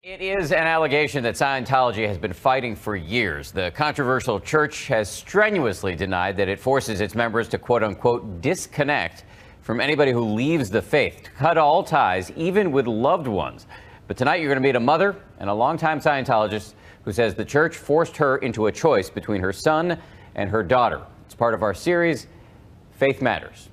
It is an allegation that Scientology has been fighting for years. The controversial church has strenuously denied that it forces its members to, quote unquote, disconnect from anybody who leaves the faith, to cut all ties, even with loved ones. But tonight you're going to meet a mother and a longtime Scientologist who says the church forced her into a choice between her son and her daughter. It's part of our series, Faith Matters.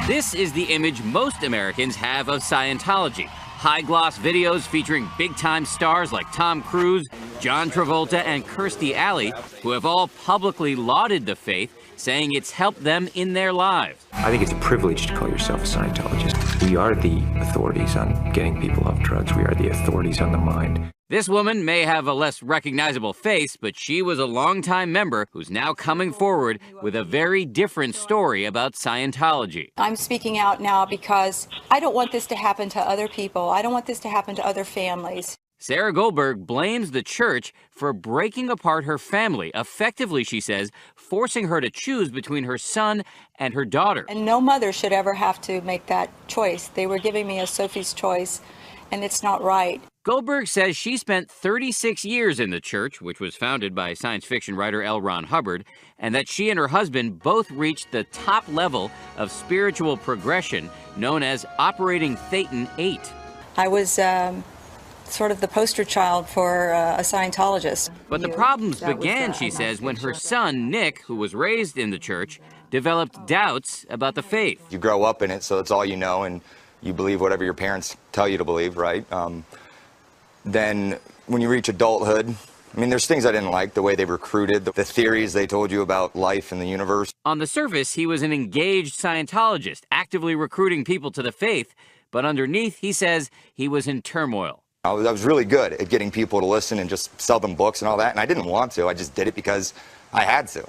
This is the image most Americans have of Scientology. High-gloss videos featuring big-time stars like Tom Cruise, John Travolta, and Kirstie Alley, who have all publicly lauded the faith, saying it's helped them in their lives. I think it's a privilege to call yourself a Scientologist. We are the authorities on getting people off drugs. We are the authorities on the mind. This woman may have a less recognizable face, but she was a longtime member who's now coming forward with a very different story about Scientology. I'm speaking out now because I don't want this to happen to other people. I don't want this to happen to other families. Sarah Goldberg blames the church for breaking apart her family, effectively, she says, forcing her to choose between her son and her daughter. And no mother should ever have to make that choice. They were giving me a Sophie's choice, and it's not right. Goldberg says she spent 36 years in the church, which was founded by science fiction writer L. Ron Hubbard, and that she and her husband both reached the top level of spiritual progression known as Operating Thetan 8. I was sort of the poster child for a Scientologist. But the problems began, she says, when her son, Nick, who was raised in the church, developed doubts about the faith. You grow up in it, so it's all you know, and you believe whatever your parents tell you to believe, right? Then when you reach adulthood, I mean, there's things I didn't like, the way they recruited, the theories they told you about life and the universe. On the surface, he was an engaged Scientologist, actively recruiting people to the faith, but underneath, he says, he was in turmoil. I was really good at getting people to listen and just sell them books and all that, and I didn't want to. I just did it because I had to.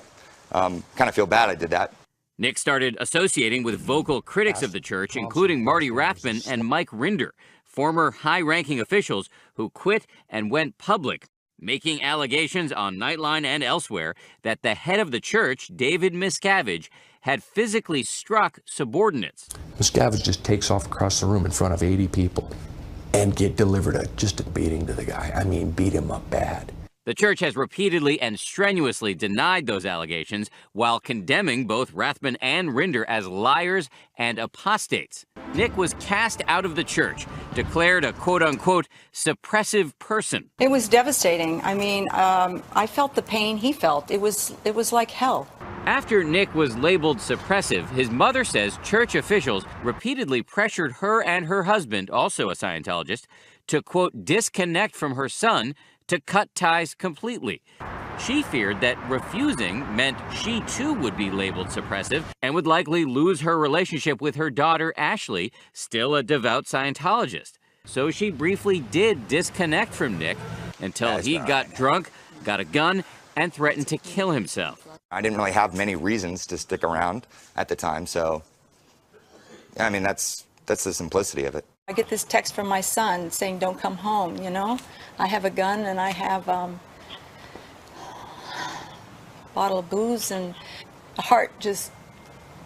Kind of feel bad I did that. Nick started associating with vocal critics of the church, including Marty Rathbun and Mike Rinder, former high-ranking officials who quit and went public, making allegations on Nightline and elsewhere that the head of the church, David Miscavige, had physically struck subordinates. Miscavige just takes off across the room in front of 80 people and delivered just a beating to the guy. I mean, beat him up bad. The church has repeatedly and strenuously denied those allegations while condemning both Rathbun and Rinder as liars and apostates. Nick was cast out of the church, declared a quote-unquote suppressive person. It was devastating. I mean, I felt the pain he felt. It was like hell. After Nick was labeled suppressive, his mother says church officials repeatedly pressured her and her husband, also a Scientologist, to, quote, disconnect from her son, to cut ties completely. She feared that refusing meant she too would be labeled suppressive and would likely lose her relationship with her daughter, Ashley, still a devout Scientologist. So she briefly did disconnect from Nick until he got drunk, got a gun, and threatened to kill himself. I didn't really have many reasons to stick around at the time, so, I mean, that's the simplicity of it. I get this text from my son saying, don't come home, you know? I have a gun and I have a bottle of booze, and the heart just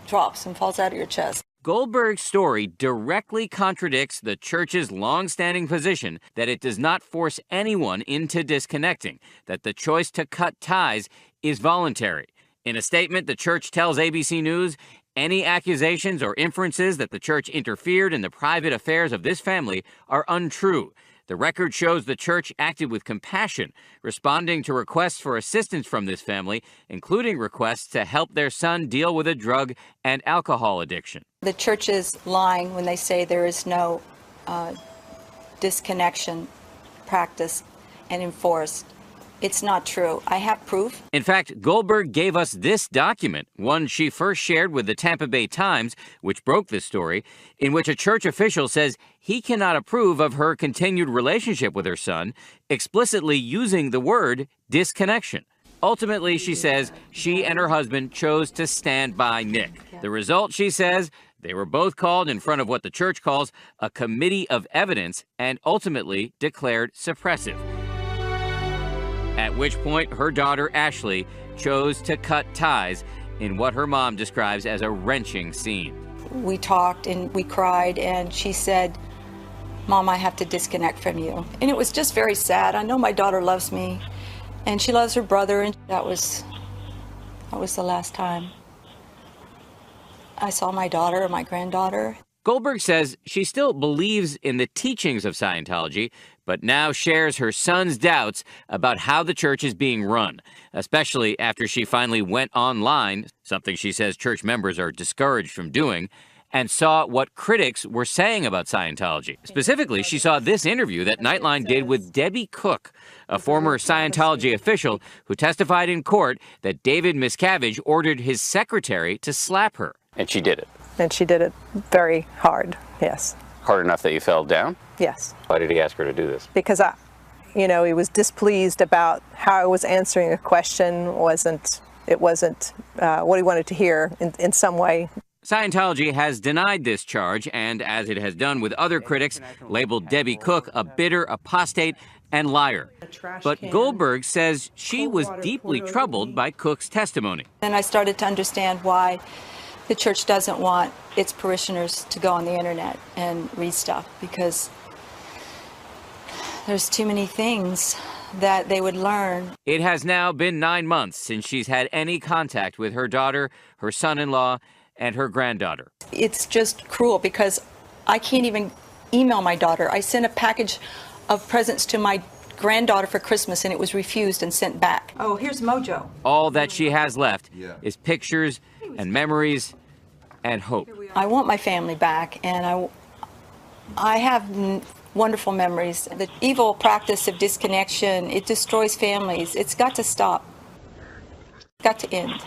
drops and falls out of your chest. Goldberg's story directly contradicts the church's long-standing position that it does not force anyone into disconnecting, that the choice to cut ties is voluntary. In a statement, the church tells ABC News, any accusations or inferences that the church interfered in the private affairs of this family are untrue. The record shows the church acted with compassion, responding to requests for assistance from this family, including requests to help their son deal with a drug and alcohol addiction. The church is lying when they say there is no disconnection practiced and enforced. It's not true. I have proof. In fact, Goldberg gave us this document, one she first shared with the Tampa Bay Times, which broke this story, in which a church official says he cannot approve of her continued relationship with her son, explicitly using the word disconnection. Ultimately, she says, she and her husband chose to stand by Nick. The result, she says, they were both called in front of what the church calls a committee of evidence and ultimately declared suppressive. At which point, her daughter, Ashley, chose to cut ties in what her mom describes as a wrenching scene. we talked and we cried, and she said, "Mom, I have to disconnect from you." And it was just very sad. I know my daughter loves me, and she loves her brother, and that was the last time I saw my daughter or my granddaughter. Goldberg says she still believes in the teachings of Scientology, but now shares her son's doubts about how the church is being run, especially after she finally went online, something she says church members are discouraged from doing, and saw what critics were saying about Scientology. Specifically, she saw this interview that Nightline did with Debbie Cook, a former Scientology official who testified in court that David Miscavige ordered his secretary to slap her. And she did it? And she did it very hard, yes. Hard enough that you fell down? Yes. Why did he ask her to do this? Because he was displeased about how I was answering a question. It wasn't what he wanted to hear in some way. Scientology has denied this charge and, as it has done with other critics, labeled Debbie Cook a bitter apostate and liar. But Goldberg says she was deeply troubled by Cook's testimony. And I started to understand why the church doesn't want its parishioners to go on the internet and read stuff, because there's too many things that they would learn. It has now been 9 months since she's had any contact with her daughter, her son-in-law, and her granddaughter. It's just cruel because I can't even email my daughter. I sent a package of presents to my granddaughter for Christmas, and it was refused and sent back. Oh, here's Mojo. All that she has left is pictures and memories and hope. I want my family back, and I have wonderful memories. The evil practice of disconnection, it destroys families. It's got to stop. It's got to end.